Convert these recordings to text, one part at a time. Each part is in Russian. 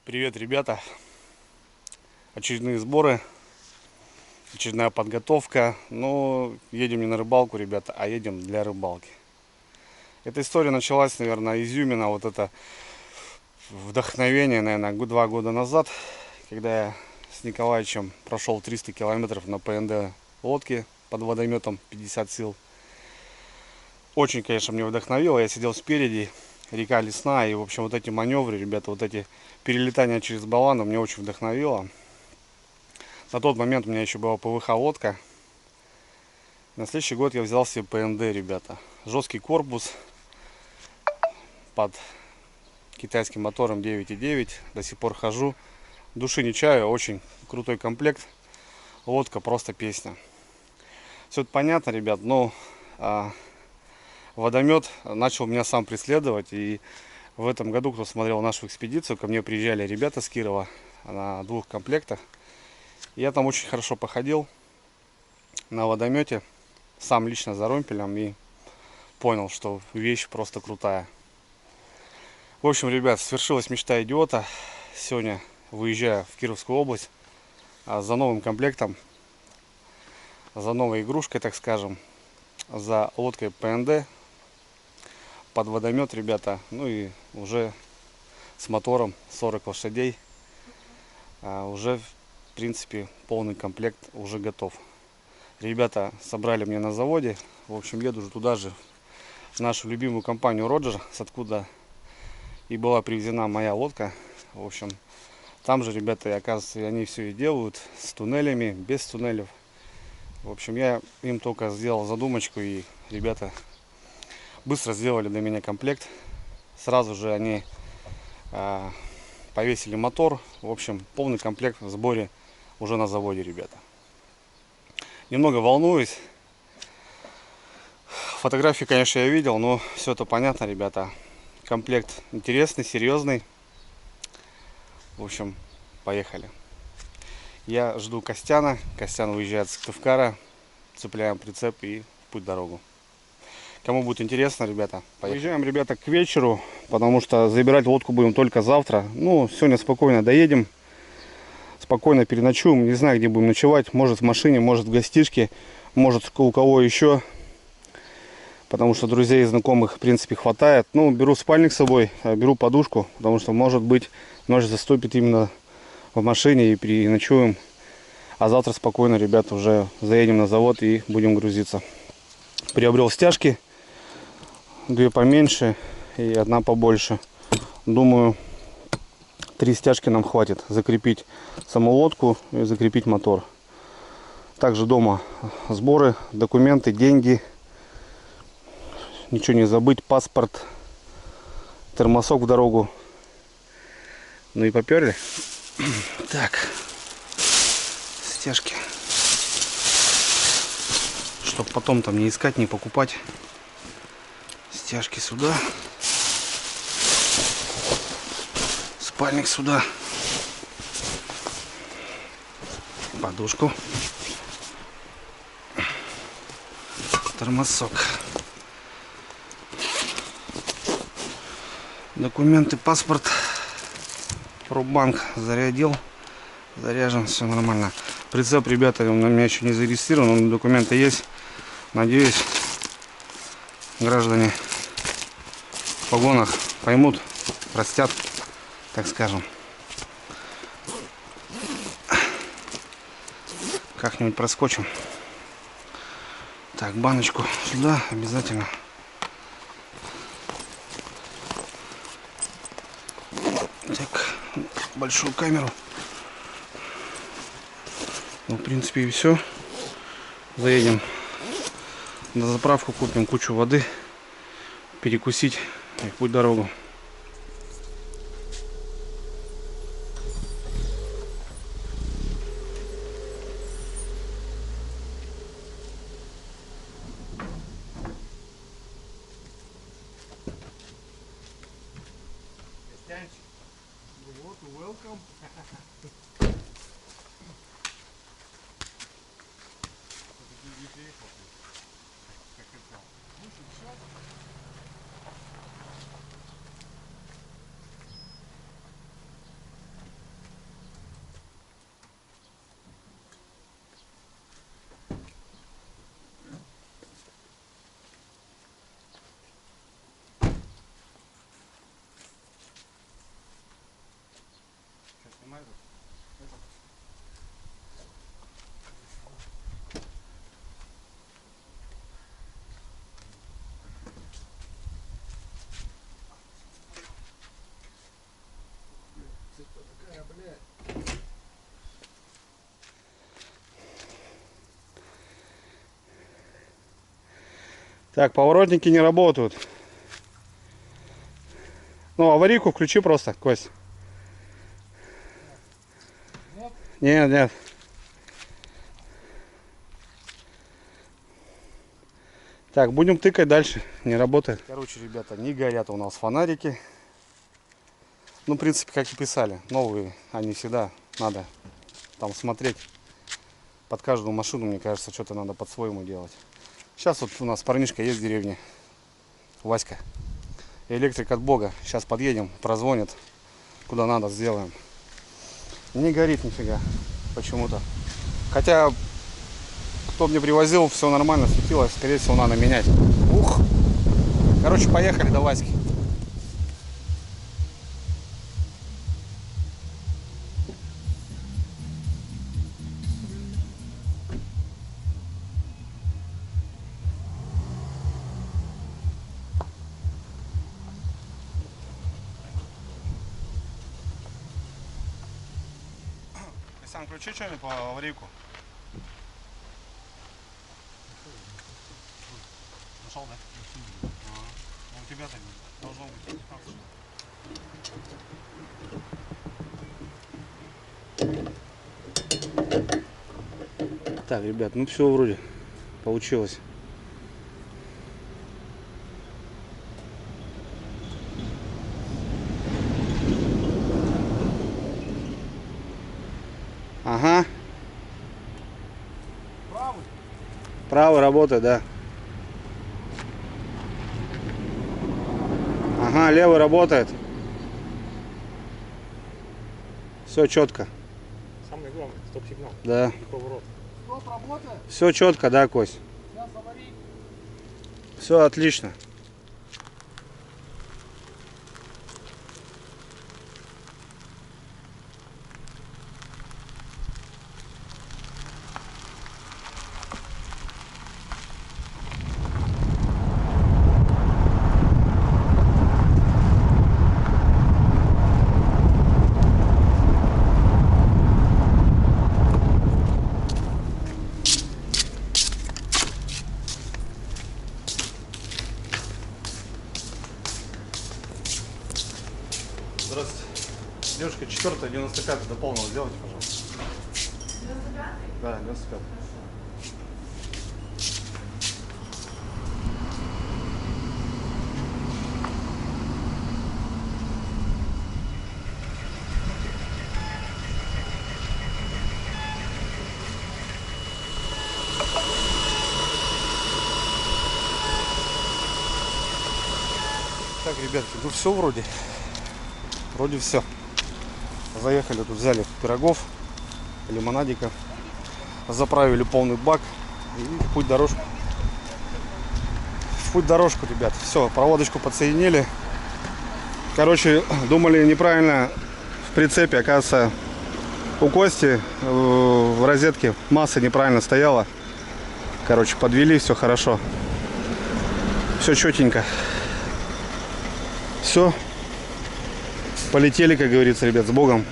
Привет, ребята! Очередные сборы, очередная подготовка. Но едем не на рыбалку, ребята, а едем для рыбалки. Эта история началась, наверное, изюмина, вот это вдохновение, наверное, 2 года назад, когда я с Николаевичем прошел 300 километров на ПНД лодке под водометом 50 сил. Очень, конечно, меня вдохновило. Я сидел спереди, река лесная, и, в общем, вот эти маневры, ребята, вот эти перелетания через баллоны меня очень вдохновило. На тот момент у меня еще была ПВХ лодка. На следующий год я взял себе ПНД, ребята. Жесткий корпус под китайским мотором 9.9. До сих пор хожу. Души не чаю, очень крутой комплект. Лодка просто песня. Все это понятно, ребят, но водомет начал меня сам преследовать. И в этом году, кто смотрел нашу экспедицию, ко мне приезжали ребята с Кирова на 2 комплектах. Я там очень хорошо походил на водомете, сам лично за ромпелем, и понял, что вещь просто крутая. В общем, ребят, свершилась мечта идиота. Сегодня выезжаю в Кировскую область за новым комплектом, за новой игрушкой, так скажем, за лодкой ПНД под водомет, ребята. Ну и уже с мотором 40 лошадей. Уже, в принципе, полный комплект уже готов. Ребята собрали мне на заводе. В общем, еду уже туда же, в нашу любимую компанию Роджер, с откуда и была привезена моя лодка. В общем, там же, ребята, и, оказывается, они все и делают с туннелями, без туннелев. В общем, я им только сделал задумочку, и ребята быстро сделали для меня комплект. Сразу же они повесили мотор. В общем, полный комплект в сборе уже на заводе, ребята. Немного волнуюсь. Фотографии, конечно, я видел, но все это понятно, ребята. Комплект интересный, серьезный. В общем, поехали. Я жду Костяна. Костян выезжает с Сыктывкара. Цепляем прицеп и в путь дорогу. Кому будет интересно, ребята, поехали. Выезжаем, ребята, к вечеру, потому что забирать лодку будем только завтра. Ну, сегодня спокойно доедем. Спокойно переночуем. Не знаю, где будем ночевать. Может в машине, может в гостишке, может у кого еще. Потому что друзей и знакомых, в принципе, хватает. Ну, беру спальник с собой, беру подушку, потому что, может быть, ночь заступит именно в машине и переночуем. А завтра спокойно, ребята, уже заедем на завод и будем грузиться. Приобрел стяжки. 2 поменьше и 1 побольше. Думаю, 3 стяжки нам хватит закрепить саму лодку и закрепить мотор. Также дома сборы, документы, деньги. Ничего не забыть, паспорт, термосок в дорогу. Ну и поперли. Так, стяжки. Чтоб потом там не искать, не покупать. Стяжки сюда. Спальник сюда. Подушку. Тормозок. Документы, паспорт. Пробанк зарядил. Заряжен, все нормально. Прицеп, ребята, он у меня еще не зарегистрирован, но документы есть. Надеюсь, граждане в погонах поймут, простят, так скажем. Как-нибудь проскочим. Так, баночку сюда обязательно. Так, большую камеру. Ну, в принципе, и все. Заедем на заправку, купим кучу воды, перекусить и в путь дорогу. Welcome. Так, поворотники не работают. Ну, аварийку включи просто, Кость. Нет, нет. Так, будем тыкать дальше. Не работает. Короче, ребята, не горят у нас фонарики. Ну, в принципе, как и писали. Новые, они всегда надо там смотреть. Под каждую машину, мне кажется, что-то надо по-своему делать. Сейчас вот у нас парнишка есть в деревне. Васька. Электрик от Бога. Сейчас подъедем, прозвонит. Куда надо, сделаем. Не горит нифига. Почему-то. Хотя, кто мне привозил, все нормально светилось. Скорее всего, надо менять. Ух. Короче, поехали до Васьки. Сам включи что-нибудь по аварийку. Нашел, да? У тебя-то должно быть. Так, ребят, ну все вроде получилось. Ага. Правый? Правый работает, да. Ага, левый работает. Все четко. Самое главное, стоп-сигнал. Да. Поворот. Стоп, работает? Все четко, да, Кость? Сейчас аварийка. Все отлично. Здравствуйте. Девушка, 4-я, 95-й до полного сделайте, пожалуйста. 95-й? Да, 95-й. Так, ребятки, ну все вроде. Вроде все. Заехали, тут взяли пирогов, лимонадика, заправили полный бак и в путь дорожку. В путь дорожку, ребят. Все, проводочку подсоединили. Короче, думали неправильно в прицепе, оказывается, у Кости в розетке масса неправильно стояла. Короче, подвели, все хорошо. Все четенько. Все. Полетели, как говорится, ребят, с Богом.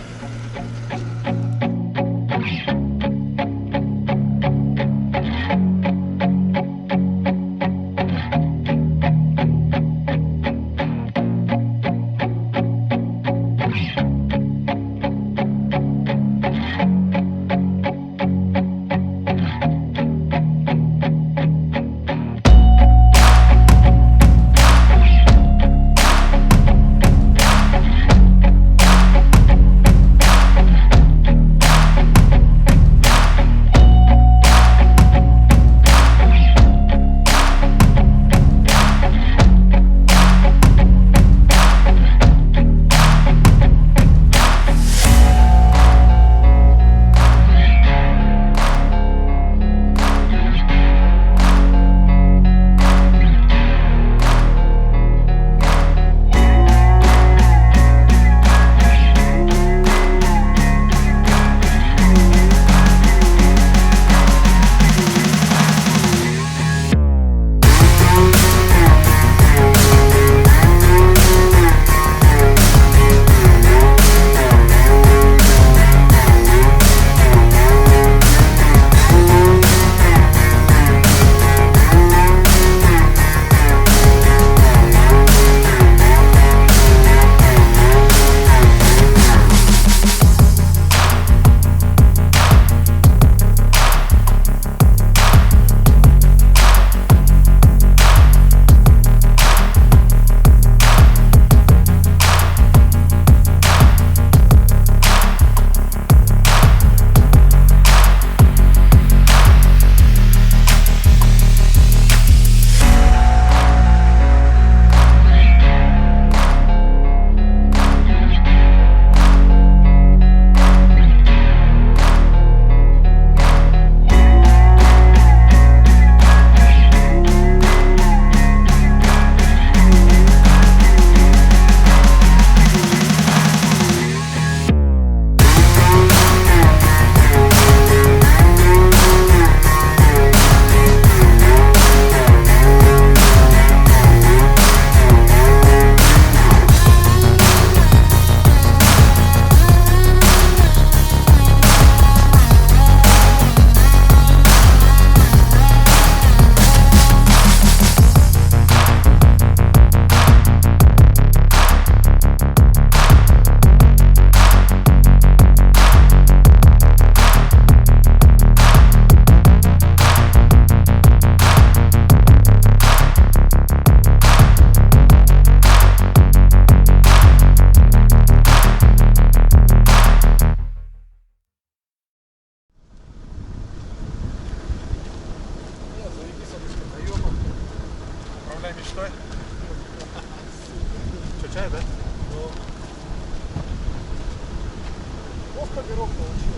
пирог получил.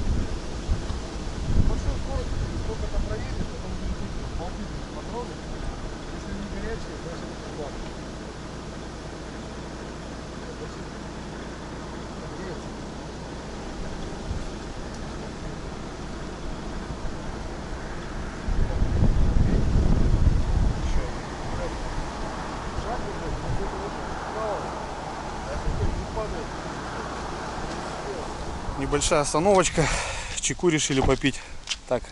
Большой скорость, только это проедет, потом болты потрогать. Если не горячие, значит туда. Небольшая остановочка. Чайку решили попить. Так,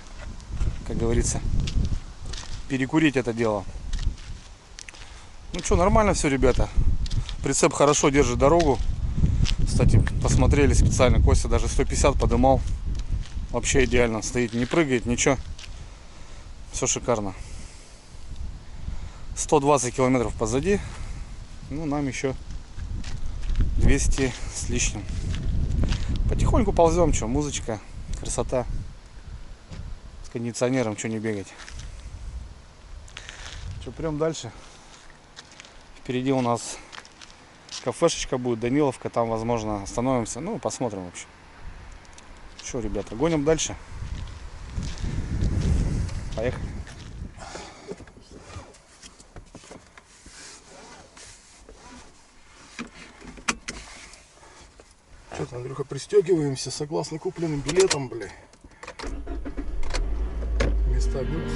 как говорится, перекурить это дело. Ну что, нормально все, ребята. Прицеп хорошо держит дорогу. Кстати, посмотрели специально. Костя даже 150 подымал. Вообще идеально. Стоит, не прыгает, ничего. Все шикарно. 120 километров позади. Ну, нам еще 200 с лишним. Потихоньку ползем, что, музычка, красота. С кондиционером, что не бегать. Что, прям дальше. Впереди у нас кафешечка будет, Даниловка, там, возможно, остановимся. Ну, посмотрим, в общем. Что, ребята, гоним дальше. Поехали. Что-то, Андрюха, пристегиваемся согласно купленным билетам, бля. Места бюкс.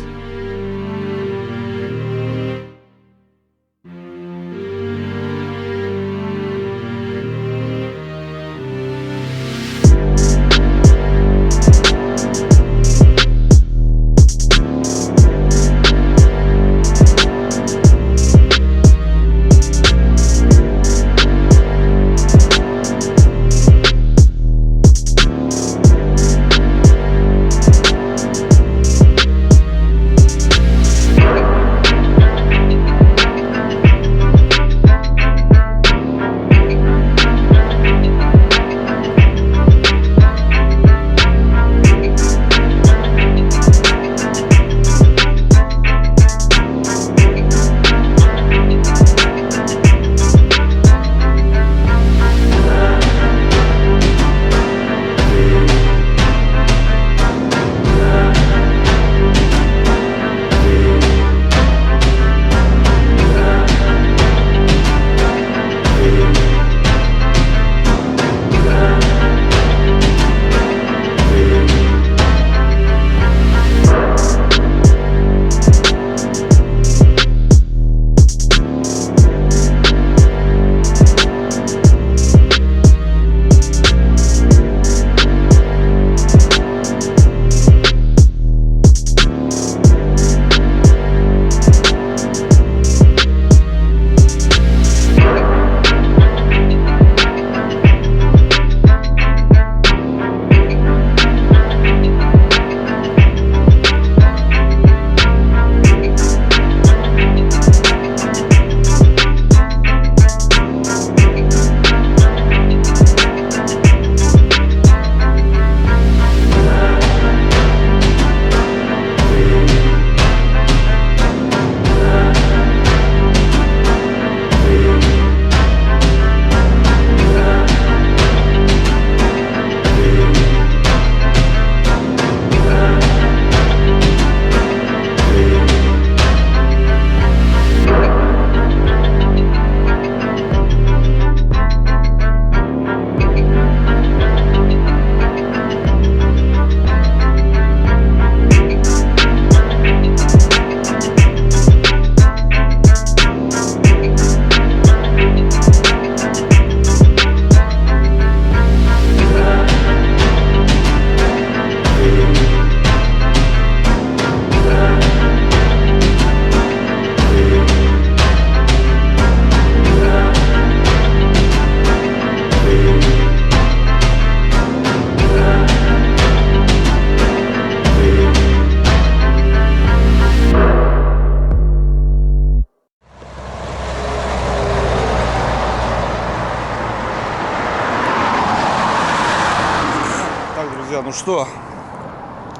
Ну что,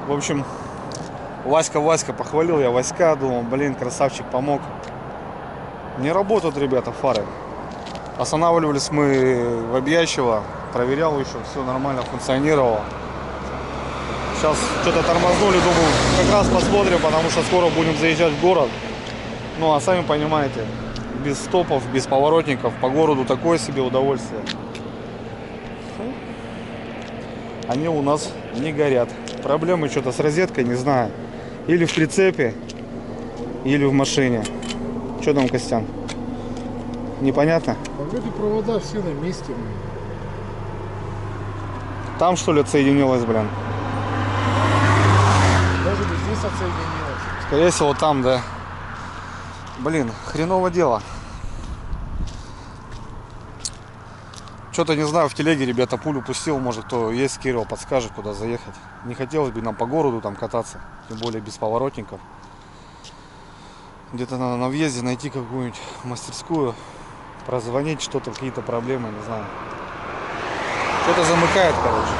в общем, Васька похвалил я Васька, думал, блин, красавчик, помог. Не работают, ребята, фары. Останавливались мы в Объящево, проверял еще, все нормально функционировало. Сейчас что-то тормознули, думаю, как раз посмотрим, потому что скоро будем заезжать в город. Ну, а сами понимаете, без стопов, без поворотников, по городу такое себе удовольствие. Они у нас не горят. Проблемы что-то с розеткой, не знаю. Или в прицепе, или в машине. Что там, Костян? Непонятно? Вроде провода все на месте. Там что ли отсоединилось, блин? Может быть здесь отсоединилось. Скорее всего там, да. Блин, хреново дело. Что-то не знаю, в телеге, ребята, пулю пустил. Может, кто есть, Кирилл подскажет, куда заехать. Не хотелось бы нам по городу там кататься. Тем более без поворотников. Где-то надо на въезде найти какую-нибудь мастерскую. Прозвонить, что-то, какие-то проблемы, не знаю. Что-то замыкает, короче.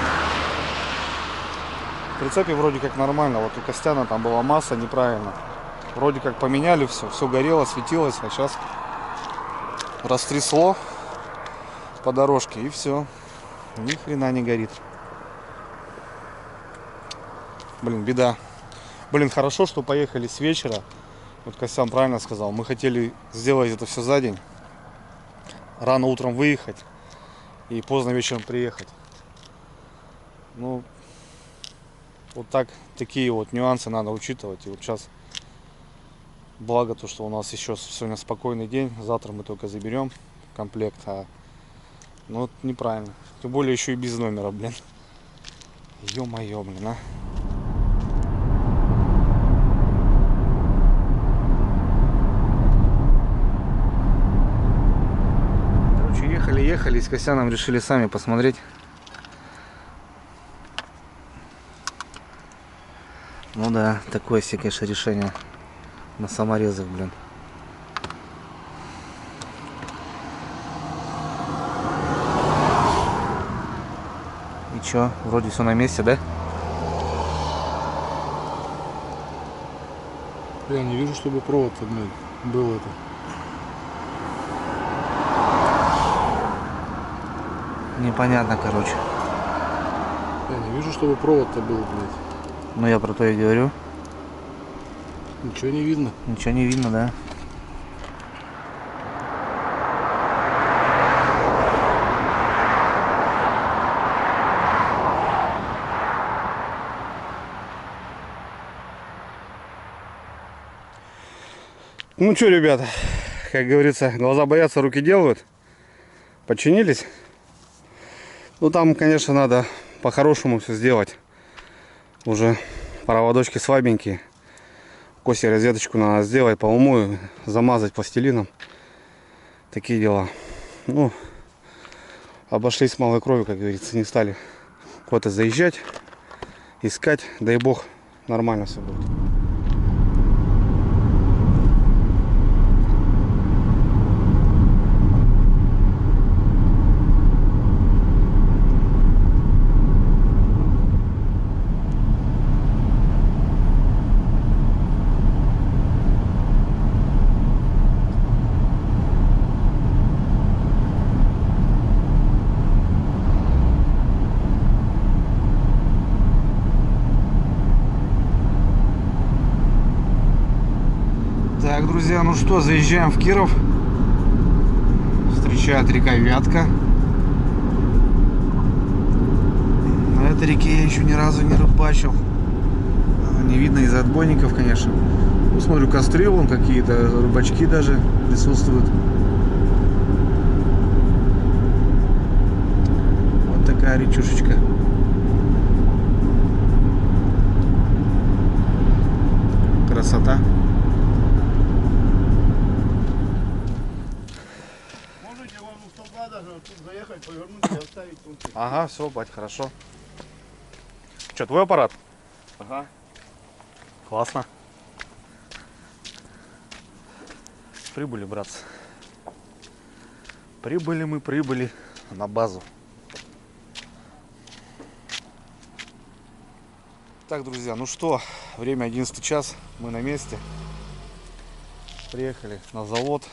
В прицепе вроде как нормально. Вот у Костяна там была масса неправильно. Вроде как поменяли все горело, светилось, а сейчас растрясло по дорожке и все. Ни хрена не горит. Блин, беда. Блин, хорошо, что поехали с вечера. Вот Костян правильно сказал. Мы хотели сделать это все за день. Рано утром выехать и поздно вечером приехать. Ну, вот так, такие вот нюансы надо учитывать. И вот сейчас, благо то, что у нас еще сегодня спокойный день. Завтра мы только заберем комплект. Ну, вот неправильно. Тем более еще и без номера, блин. Ё-моё, блин, а. Ехали и с Костяном решили сами посмотреть. Ну да, такое себе, конечно, решение на саморезах, блин. И чё, вроде все на месте, да? Я не вижу, чтобы провод был это. Непонятно, короче. Я не вижу, чтобы провод-то был, блядь. Ну я про то и говорю. Ничего не видно. Ничего не видно, да? Ну что, ребята, как говорится, глаза боятся, руки делают. Починились. Ну там, конечно, надо по-хорошему все сделать. Уже проводочки слабенькие. Косе розеточку надо сделать по уму, замазать пластилином. Такие дела. Ну, обошлись малой кровью, как говорится, не стали куда-то заезжать, искать. Дай бог, нормально все будет. Так, друзья, ну что, заезжаем в Киров. Встречает река Вятка. На этой реке я еще ни разу не рыбачил. Не видно из-за отбойников, конечно. Ну, смотрю, костры вон какие-то, рыбачки даже присутствуют. Вот такая речушечка. Красота. Даже вот тут заехать, повернуть и оставить тут. Ага, все, бать, хорошо. Что, твой аппарат? Ага. Классно. Прибыли, братцы. Прибыли на базу. Так, друзья, ну что, время 11 час, мы на месте. Приехали на завод.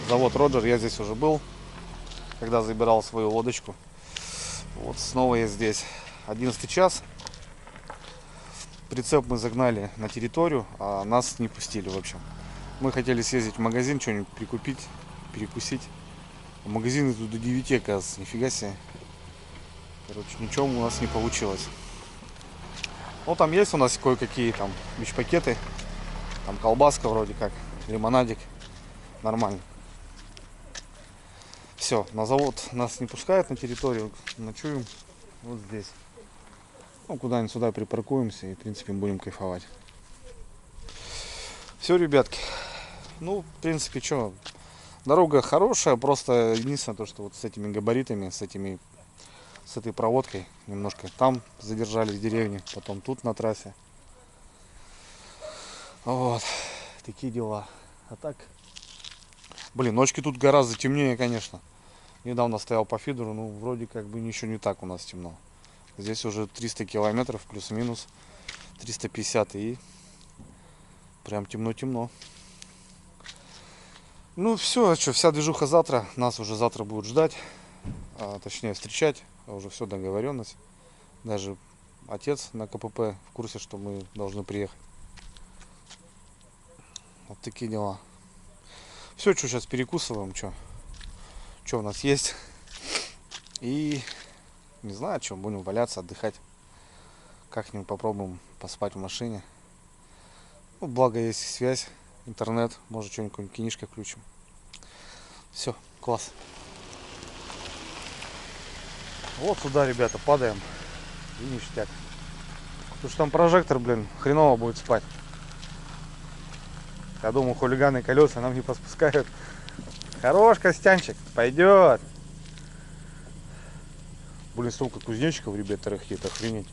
Завод Роджер, я здесь уже был, когда забирал свою лодочку. Вот снова я здесь. 11 час. Прицеп мы загнали на территорию, а нас не пустили, в общем. Мы хотели съездить в магазин, что-нибудь прикупить, перекусить. А магазины тут до 9, оказывается, нифига себе. Короче, ничего у нас не получилось. Ну, там есть у нас кое-какие там бич-пакеты. Там колбаска вроде как, лимонадик. Нормально. Все, на завод нас не пускают на территорию. Ночуем вот здесь. Ну, куда-нибудь сюда припаркуемся и, в принципе, будем кайфовать. Все, ребятки. Ну, в принципе, что, дорога хорошая, просто единственное то, что вот с этими габаритами, с этой проводкой немножко там задержались в деревне, потом тут на трассе. Вот, такие дела. А так, блин, ночки тут гораздо темнее, конечно. Недавно стоял по фидеру, ну, вроде как бы ничего не так у нас темно. Здесь уже 300 километров, плюс-минус 350, и прям темно-темно. Ну все, а что, вся движуха завтра. Нас уже завтра будут ждать, точнее встречать. Уже все, договоренность. Даже отец на КПП в курсе, что мы должны приехать. Вот такие дела. Все, что сейчас перекусываем, что у нас есть. И не знаю, что, будем валяться, отдыхать. Как-нибудь попробуем поспать в машине. Ну, благо есть связь, интернет. Может, что-нибудь кинишко включим. Все, класс. Вот сюда, ребята, падаем. И ништяк. Потому что там прожектор, блин, хреново будет спать. Я думаю, хулиганы колеса нам не поспускают. Хорош, Костянчик, пойдет. Блин, столько кузнечиков, ребят, тарахтит, охренеть.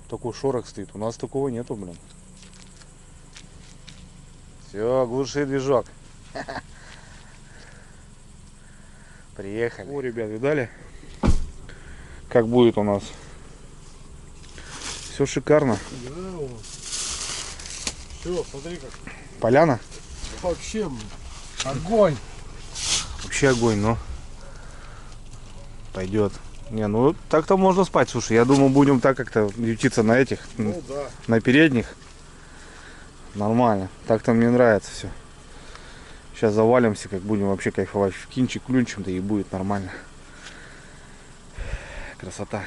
Такой шорох стоит. У нас такого нету, блин. Все, глуши движок. Приехали. О, ребят, видали? Как будет у нас? Все шикарно. Все, смотри как. Поляна? Вообще огонь. Вообще огонь, но пойдет. Не, ну так-то можно спать, слушай. Я думаю, будем так как-то ютиться на этих, Ну да. на передних. Нормально. Так-то мне нравится все. Сейчас завалимся, как будем вообще кайфовать в кинчик, клюнчим, да и будет нормально. Красота.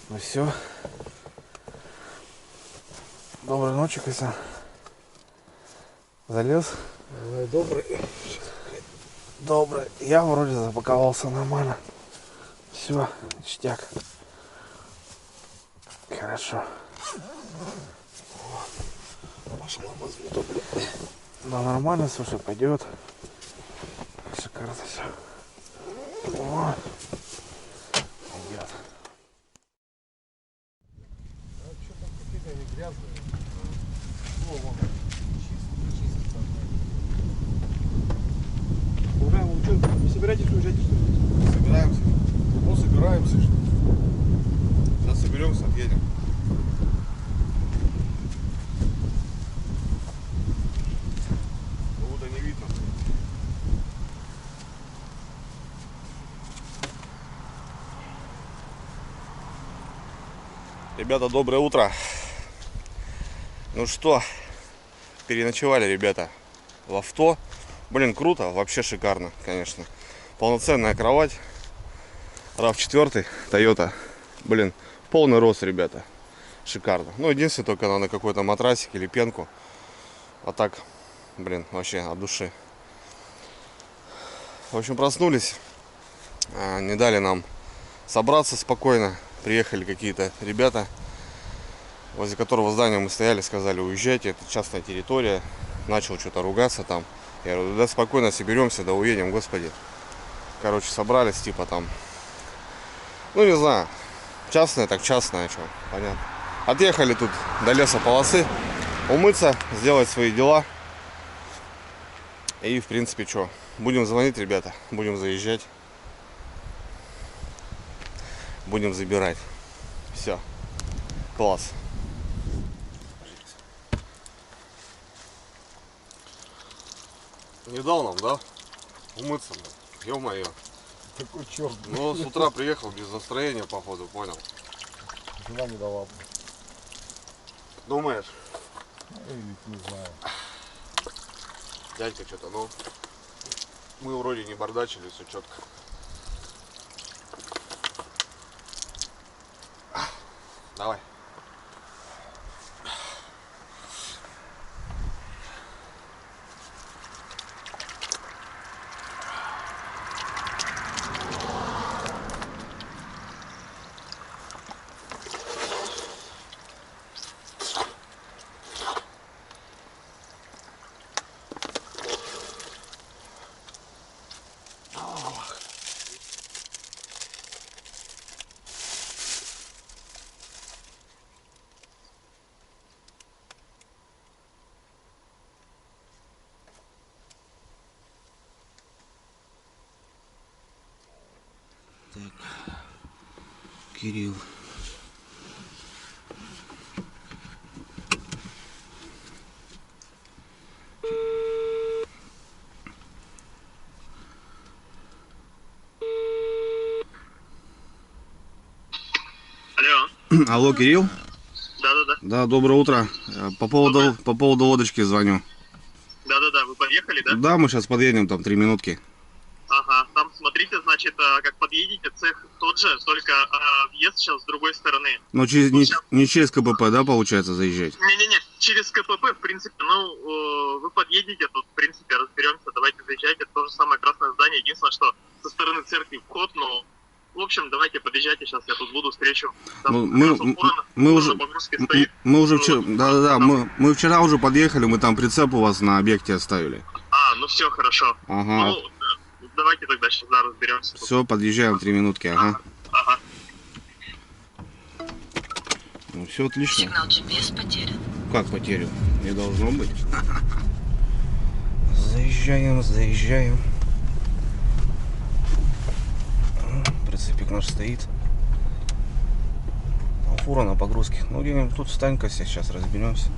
Ну все. Доброй ночи, Кося. Залез? Добрый. Добрый. Я вроде запаковался нормально. Все, ништяк. Хорошо. Пошла мазуту. Да нормально, слушай, пойдет. Шикарно все. О, пойдет. А что там какие-то они грязные. О, вон. Уже вы что, не собираетесь уезжать, что ли? Собираемся. Ну, собираемся, что ли? Сейчас соберемся, отъедем. Кого-то не видно. Ребята, доброе утро. Ну что, переночевали, ребята, в авто. Блин, круто, вообще шикарно, конечно. Полноценная кровать. RAV4, Toyota. Блин, полный рост, ребята. Шикарно. Ну, единственное, только надо какой-то матрасик или пенку. А так, блин, вообще от души. В общем, проснулись. Не дали нам собраться спокойно. Приехали какие-то ребята, возле которого здания мы стояли, сказали: уезжайте, это частная территория. Начал что-то ругаться там. Я говорю: да спокойно соберемся, да уедем, господи. Короче, собрались, типа там, ну не знаю, частное так частное, что, понятно. Отъехали тут до лесополосы. Умыться, сделать свои дела. И в принципе что, будем звонить, ребята. Будем заезжать. Будем забирать. Все. Класс. Не дал нам, да? Умыться, ё-моё. Такой черт. Ну, с утра приехал без настроения, походу, понял. Жена не дала. Думаешь? Не знаю. Дядька что-то, ну, мы вроде не бардачили, все четко. Давай. Так, Кирилл. Алло. Алло, Кирилл? Да-да-да. Да, доброе утро. По поводу лодочки звоню. Да-да-да, вы подъехали, да? Да, мы сейчас подъедем, там 3 минутки. Ага, там смотрите, значит, как подъедете, цех тот же, только въезд сейчас с другой стороны. Но не через КПП, да, получается, заезжать? Не-не-не, через КПП, в принципе, вы подъедете, тут, в принципе, разберемся, давайте заезжайте, то же самое красное здание, единственное, что со стороны церкви вход, но, в общем, давайте подъезжайте, сейчас я тут буду, встречу. Там мы уже вчера, Ну, да, мы вчера уже подъехали, мы там прицеп у вас на объекте оставили. ну все, хорошо. Ага. Ну, давайте тогда сейчас, да, разберемся. Все, подъезжаем 3 минутки, ага. Ага. Ну все отлично. Сигнал GPS потерян. Как потерял? Не должно быть. Заезжаем. Прицепик наш стоит. Там фура на погрузке. Ну где-нибудь тут встань-ка, сейчас разберемся.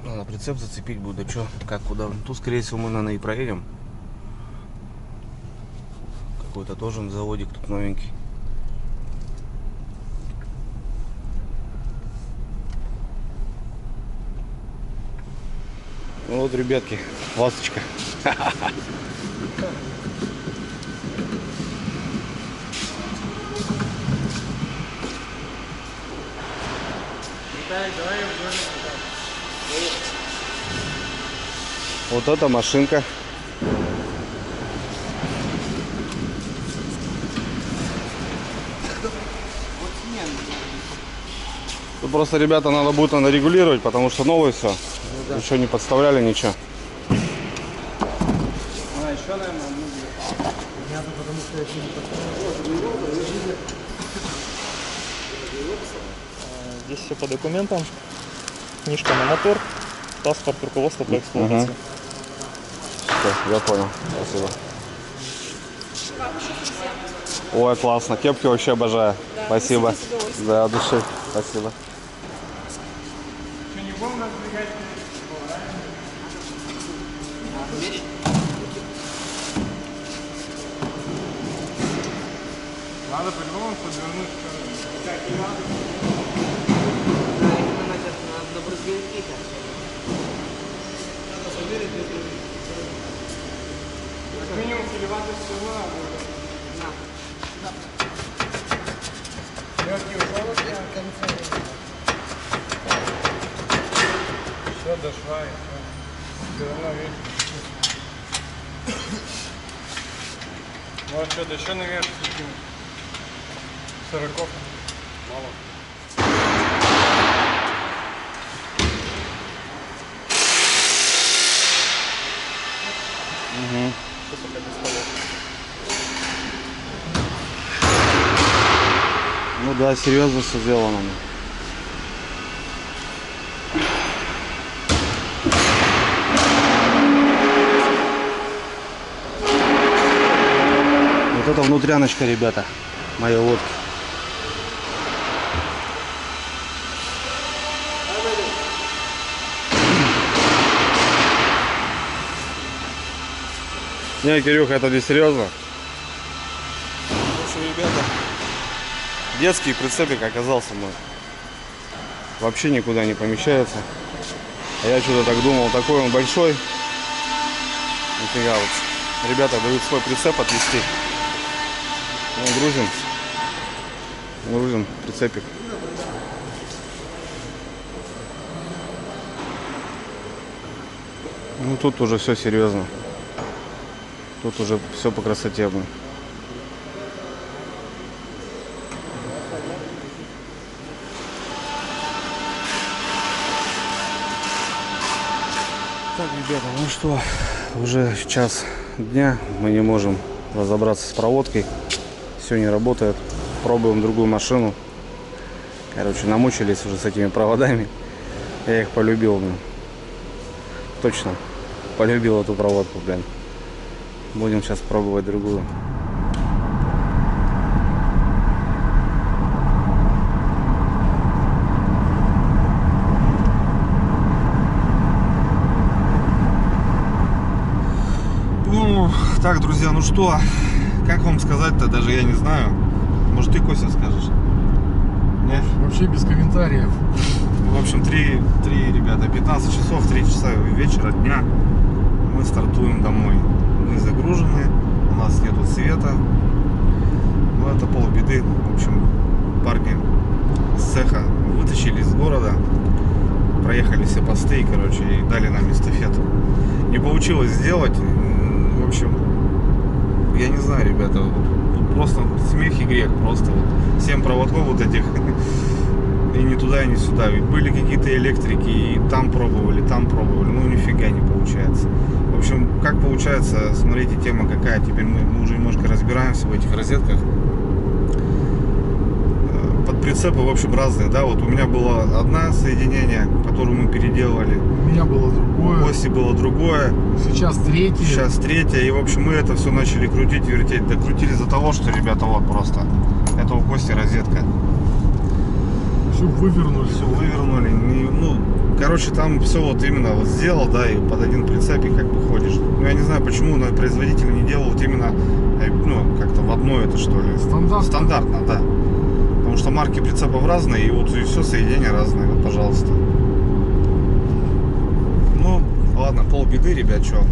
Надо прицеп зацепить будет, да что, как, куда. Тут, скорее всего, мы, наверное, и проедем. Какой-то тоже заводик тут новенький. Ну вот, ребятки, ласточка. Вот эта машинка. Тут просто, ребята, надо будет регулировать, потому что новое все. Еще не подставляли ничего. Еще, наверное, понятно, потому что я еще не подставлял. Здесь все по документам. Книжка на мотор, паспорт, руководство по эксплуатации. Все, я понял. Спасибо. Ой, классно. Кепки вообще обожаю. Да, спасибо. Да, от души. Спасибо. Что, не будем нас двигать? Надо по-любому подвернуть. Так, не надо. На брызговики. Надо замерить где-то. Как минимум килеватты все равно надо. Легкий ушел от конца. Все, дошла и все. Все равно видишь. Может что-то еще наверх скинуть. 40-ка. Мало. Угу. Ну Да, серьезно все сделано. Вот это внутряночка, ребята, моей лодки. Не, Кирюха, это не серьезно. В общем, ребята, детский прицепик оказался мой. Вообще никуда не помещается. А я что-то так думал, такой он большой. Нифига вот. Ребята дают свой прицеп отвезти. Ну, грузим прицепик. Ну тут уже все серьезно. Тут уже все по красоте. Так, ребята, ну что, уже час дня, мы не можем разобраться с проводкой. Все не работает. Пробуем другую машину. Короче, намучились уже с этими проводами. Я их полюбил, блин. Точно полюбил эту проводку, блин. Будем сейчас пробовать другую. Ну, так, друзья, ну что, как вам сказать-то, даже я не знаю. Может, ты, Костя, скажешь? Нет? Вообще без комментариев. В общем, 3 ребята, 15 часов, 3 часа вечера, дня. Мы стартуем домой. Мы загружены, у нас нету света. Но это полбеды. В общем, парни с цеха вытащили из города, проехали все посты, короче, и дали нам эстафету. Не получилось сделать. В общем, я не знаю, ребята, просто смех и грех. Просто вот 7 проводков вот этих. И ни туда, и ни сюда. Ведь были какие-то электрики, и там пробовали, ну нифига не получается. В общем, как получается, смотрите, тема какая. Теперь мы уже немножко разбираемся в этих розетках. Под прицепы, в общем, разные, да. Вот у меня было одно соединение, которое мы переделывали. У меня было другое. У Кости было другое. Сейчас третье. Сейчас третье. И, в общем, мы это все начали крутить, вертеть. Докрутили из-за того, что, ребята, вот просто. Это у Кости розетка. Все вывернули. Все вывернули. Ну, короче, там все вот именно вот сделал, да, и под один прицепик как бы ходишь. Ну, я не знаю, почему производители не делают именно, ну, как-то в одно это, что ли. Стандартно, да. Потому что марки прицепов разные, и вот и все соединения разные. Вот, пожалуйста. Ну, ладно, полбеды, ребят, что.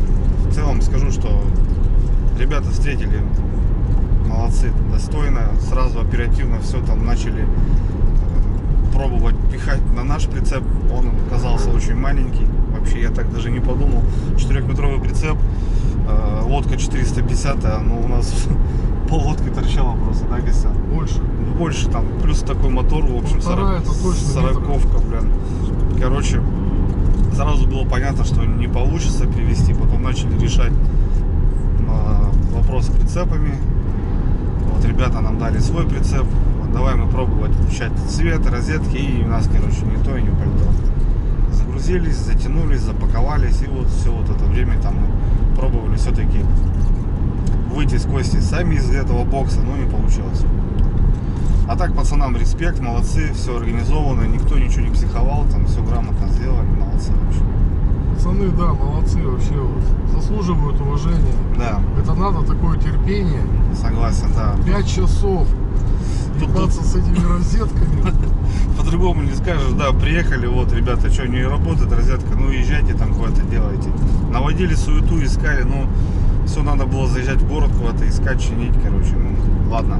В целом скажу, что ребята встретили молодцы, достойно, сразу оперативно все там начали пробовать пихать на наш прицеп. Он оказался очень маленький. Вообще я так даже не подумал. 4-метровый прицеп, лодка 450, но у нас пол лодки торчало просто, да, Костя? Больше. Больше там, плюс такой мотор, в общем, 40-ка, блин. Короче, сразу было понятно, что не получится привезти. Потом начали решать вопрос с прицепами. Вот ребята нам дали свой прицеп. Давай мы пробовать включать цвет, розетки, и у нас, короче, ни то и не пальто. Загрузились, затянулись, запаковались, и вот все вот это время там мы пробовали все-таки выйти с Костей сами из этого бокса, но не получилось. А так, пацанам респект, молодцы, все организовано, никто ничего не психовал, там все грамотно сделали, молодцы вообще. Пацаны, да, молодцы вообще, вот, заслуживают уважения. Да. Это надо такое терпение. Согласен, да. 5 часов ебаться с этими розетками. По-другому не скажешь, да, приехали, вот, ребята, что, не работает розетка, ну езжайте там куда-то делайте. Наводили суету, искали, ну, все надо было заезжать в город куда-то, искать, чинить, короче, ну, ладно.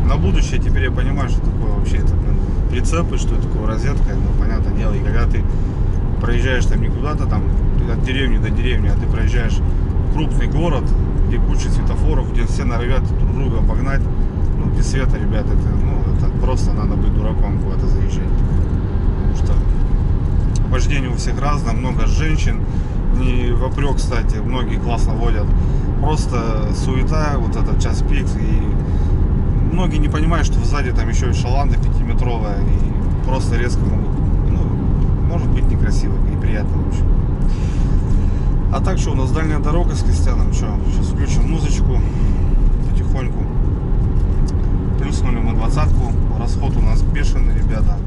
На будущее теперь я понимаю, что такое вообще это, блин, прицепы, что это такое розетка, ну, понятное дело, и когда ты проезжаешь там не куда-то там от деревни до деревни, а ты проезжаешь в крупный город, где куча светофоров, где все норовят друг друга обогнать. Ну, без света, ребят, это просто надо быть дураком куда-то заезжать. Потому что вождение у всех разное, много женщин. Не вопрек, кстати, многие классно водят. Просто суета, вот этот час пик, и многие не понимают, что сзади там еще и шаланда 5-метровая, и просто резко могут, ну, может быть некрасиво и неприятно, в общем. А так что, у нас дальняя дорога с Костяном, что, сейчас включим музычку потихоньку, плюснули мы 20-ку, расход у нас бешеный, ребята,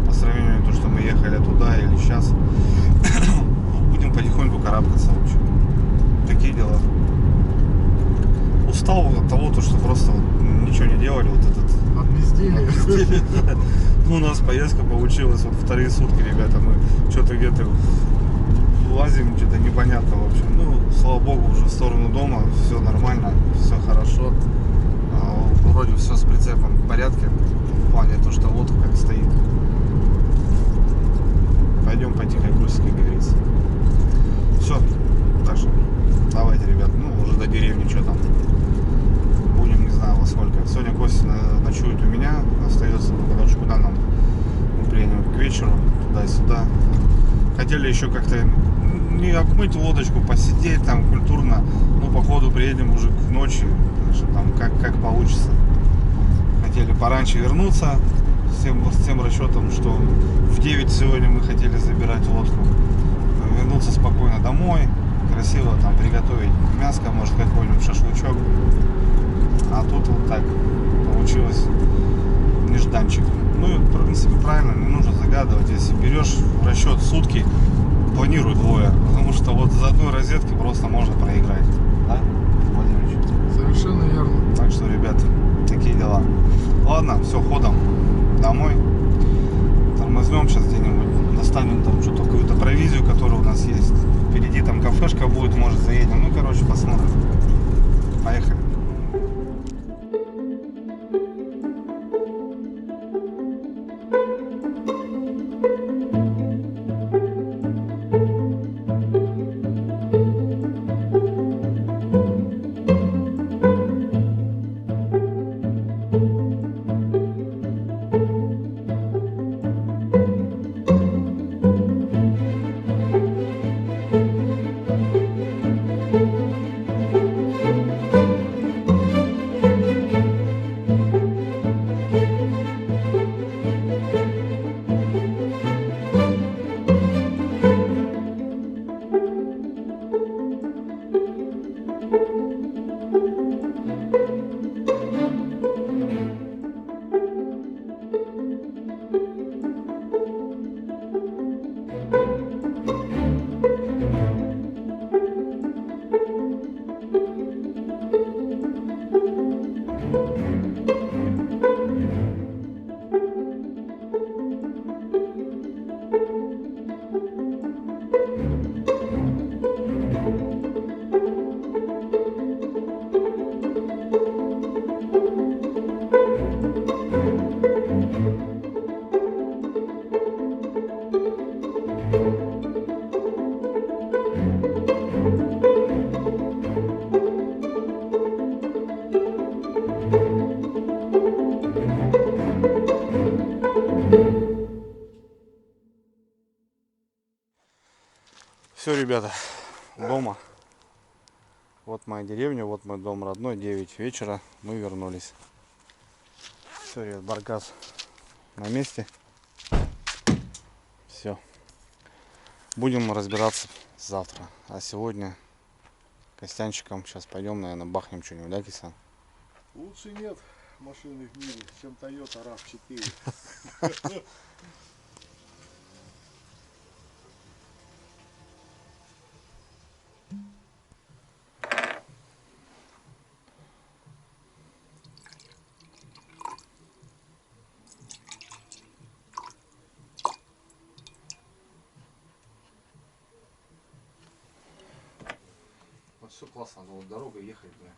по сравнению с тем, что мы ехали туда или сейчас. Будем потихоньку карабкаться, в общем. Такие дела. Устал от того, что просто ничего не делали, вот этот От безделия. Ну, у нас поездка получилась вот вторые сутки, ребята, мы что-то где-то лазим, что-то непонятно, в общем. Ну, слава богу, уже в сторону дома, все нормально, все хорошо. Вроде все с прицепом в порядке, в плане то, что лодка как стоит. Пойдем потихоньку, как говорится. Все, так что давайте, ребят, ну, уже до деревни, что там. Будем, не знаю, во сколько. Сегодня Костя ночует у меня, остается подальше, куда нам мы приедем к вечеру, туда-сюда. Хотели еще как-то не обмыть лодочку, посидеть там культурно, но походу приедем уже к ночи, так что там как получится. Хотели пораньше вернуться, с тем расчетом, что в 9 сегодня мы хотели забирать лодку, вернуться спокойно домой, красиво там приготовить мяско, может какой-нибудь шашлычок. А тут вот так получилось нежданчик. Ну и в принципе правильно, не нужно загадывать. Если берешь в расчет сутки, планируй двое. Потому что вот за одной розетки просто можно проиграть. Да, Владимирович? Совершенно верно. Так что, ребят, такие дела. Ладно, все, ходом домой. Тормознем сейчас где-нибудь, достанем там что-то, какую-то провизию, которая у нас есть. Впереди там кафешка будет, может заедем. Ну, короче, посмотрим. Поехали. Все, ребята, дома. Вот моя деревня, вот мой дом родной, 9 вечера, мы вернулись. Все, ребят, баркас на месте. Все. Будем разбираться завтра. А сегодня Костянчиком сейчас пойдем, наверное, бахнем что-нибудь, да, Кисан? Лучше нет машины в мире, чем Toyota RAV4. Вот все классно, вот дорога ехать, бля.